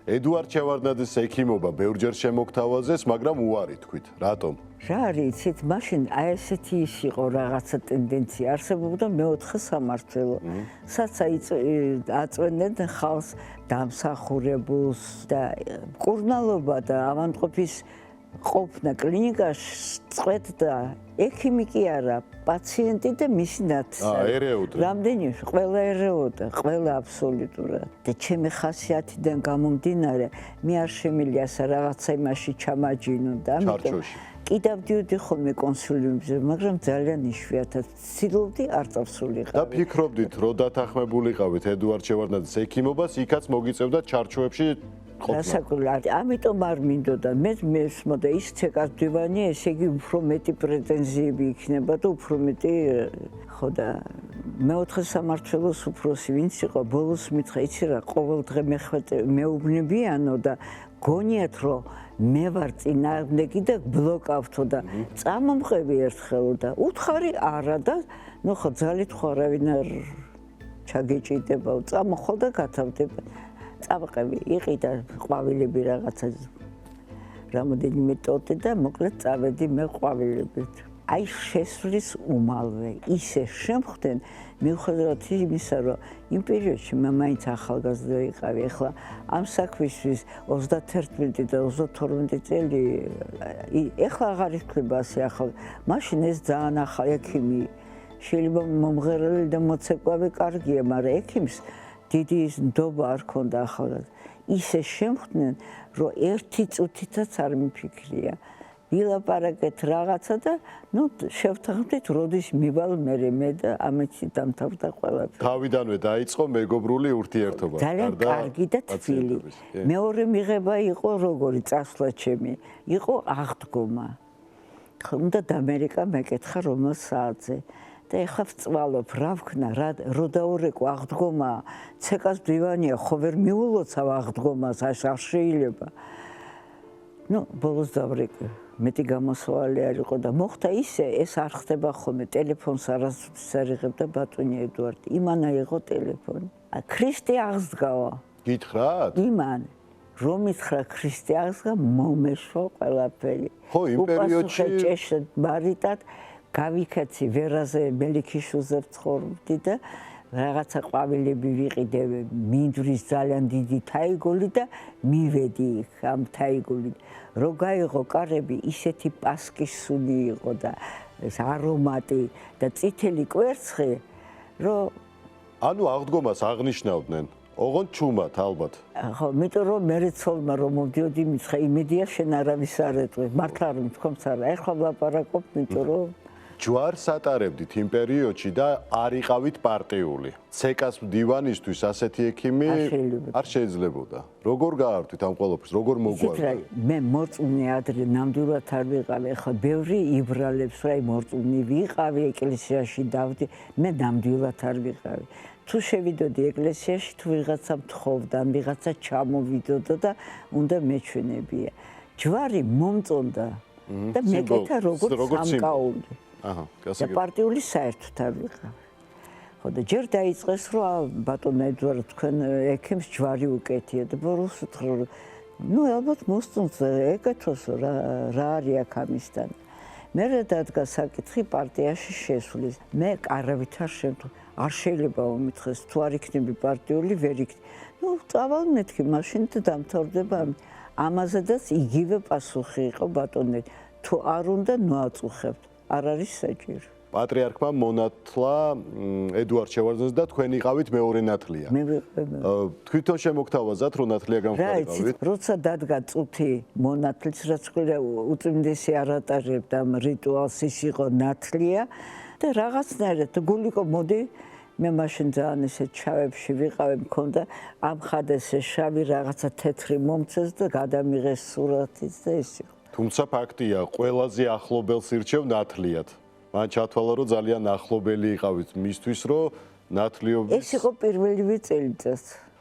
ედუარდ შევარდნაძის ექიმობა ბევრჯერ შემოგთავაზეს, მაგრამ უარი თქვით. რატომ? რა არის, იცით, მაშინ აი ესეთი ის იყო რაღაცა ტენდენცია არსებობდა მეოთხე სამმართველო. საცა აწვენდნენ ხალხს დამსახურებულს და მკურნალობა და ავადმყოფის ყოფნა კლინიკაში წყვეტდა ექიმი კი არა, პაციენტი და მისი ნათესავი. ერეოდა. რამდენი ყველა ერეოდა, ყველა აბსოლუტურად. და ჩემი ხასიათიდან გამომდინარე, მე არ შემიძლია ასა რაღაცა იმაში ჩამაჯინო და ამიტომ კი დავდიოდი ხოლმე კონსულიუმზე, მაგრამ ძალიან იშვიათად ვცდილობდი არ წავსულიყავი. და ფიქრობდით, რომ დათანხმებულიყავით ედუარდ შევარდნაძის ექიმობას, იქაც მოგიწევდა ჩარჩოებში ყოფნა. გასაკვლად, ამიტომ არ მინდოდა. მე მესმოდა ის ცეკას დივანი, ესე იგი უფრო მეტი პრეტენზიები იქნება და უფრო მეტი ხო და მეოთხე სამმართველოს უფროსი ვინც იყო, ბოლოს მითხრა, იცი რა, ყოველ დღე მეუბნებიანო და გონიათ რომ მე ვარ წინააღმდეგი და ბლოკავთო და წამომყევი ერთხელ და უთხარი არა და ნუ ხო ძალით ხო არავინ არ ჩაგეჭიდებაო, წამოხვალ და გათავდება. წავყევი, იყიდა ყვავილები რაღაცა რამოდენიმე ტოტი და მოკლედ წავედი მე ყვავილებით. აი შესვლის უმალვე ისე შემხვდნენ მიუხედავად იმისა, რომ იმ პერიოდში მე მაინც ახალგაზრდა ვიყავი, ახლა ამ საქმისთვის 31 და 32 წელი ახლა აღარ იქნება ასე ახალ. მაშინ ეს ძალიან ახალი ექიმი შეიძლება მომღერალი და მოცეკვავე კარგია, მაგრამ ექიმს დიდი ის ნდობა არ ქონდა ახალგაზრდა. ისე შემხვდნენ, რომ ერთი წუთითაც არ მიფიქრია. ვილაპარაკეთ რაღაცა და ნუ შევთანხმდით, როდის მივალ მე და ამეთში დამთავრდა ყველაფერი. თავიდანვე დაიწყო მეგობრული ურთიერთობა. ძალიან კარგი და თბილი. მეორე მიღება იყო როგორი წასვლა ჩემი, იყო აღდგომა. უნდა ამერიკა მეკითხა რომელ საათზე. და ეხლა ვწვალობ, რა ვქნა, რო დაურეკო აღდგომა, ცეკას დივანია, ხო ვერ მიულოცავ აღდგომას, არ შეიძლება. ნუ ბოლოს დავრეკე, მეტი გამოსავალი არ იყო და მოხდა ისე, ეს არ ხდება ხოლმე, ტელეფონს არასდროს არ იღებდა ბატონი ედუარდი, იმანა იყო ტელეფონი. ქრისტე აღსდგაო. გითხრათ? იმან, რომ მითხრა ქრისტე აღსდგა, მომეშვა ყველაფერი. ხო, იმ პერიოდში ჭეშად მარიტად გავიქეცი ვერაზე მელიქიშვილზე ვცხოვრობდი და რაღაცა ყვავილები ვიყიდე, მინდვრის ძალიან დიდი თაიგული და მივედი იქ ამ თაიგული. რო გაიღო კარები, ისეთი პასკის სუნი იყო და ეს არომატი და წითელი კვერცხი, რომ ანუ აღდგომას აღნიშნავდნენ. ოღონდ ჩუმად ალბათ. ხო, მეტყვი რომ მე ცოლმა რომ მოვდიოდი, მითხრა იმედია შენ არავის არ ეტყვი. მართლა არ მithkomს არა. ეხლა ვლაპარაკობ, მეტყვი რომ ჯვარს ატარებდით იმ პერიოდში და არ იყავით პარტიული. ცეკას დივანისთვის ასეთი ექიმი არ შეიძლებოდა. როგორ გაართვით ამ ყველაფერს, როგორ მოგვარდა? მე მორწმუნე ადრე ნამდვილად არ ვიყავი, ახლა ბევრი იბრალებს რა მორწმუნე ვიყავი ეკლესიაში დავდი, მე ნამდვილად არ ვიყავი. თუ შევიდოდი ეკლესიაში, თუ ვიღაცა მთხოვდა, ვიღაცა ჩამოვიდოდა და უნდა მეჩვენებია. ჯვარი მომწონდა და მეკეთა როგორც სამკაული. და პარტიული საერთოდ არ ვიყავი. ხო და ჯერ დაიწყეს რომ ბატონო ედუარდ თქვენ ექიმს ჯვარი უკეთია და ბოლოს უთხრა რომ ნუ ალბათ მოსწონს ეკეთოს რა არის აქ ამისთან. მე დადგა საკითხი პარტიაში შესვლის. მე არავით არ შეიძლება მომითხეს თუ არ იქნები პარტიული ვერ იქნები. ნუ წავალ მეთქი მაშინ და დამთავრდება. ამაზედაც იგივე პასუხი იყო ბატონეთ. თუ არ უნდა ნუ აწუხებთ. არ არის საჭირო. პატრიარქმა მონათლა ედუარდ შევარდნაძეს და თქვენ იყავით მეორე ნათლია. მე ვიყავი. თვითონ შემოგთავაზათ რომ ნათლია გამხდარიყავით? როცა დადგა წუთი მონათლის რაც ყველა უწმინდესი არ ატარებდა ამ რიტუალს, ის იყო ნათლია და რაღაცნაირად გულიკო მოდი მე მაშინ ძალიან ესე ჩავებში ვიყავი, მქონდა ამ ხადეს შავი რაღაცა თეთრი მომწეს და გადამიღეს სურათიც და ეს იყო. თუმცა ფაქტია, ყველაზე ახლობელს ირჩევ ნათლიად. მან ჩათვალა, რომ ძალიან ახლობელი იყავით მისთვის, რომ ნათლიობის ეს იყო პირველივე წელიწადს.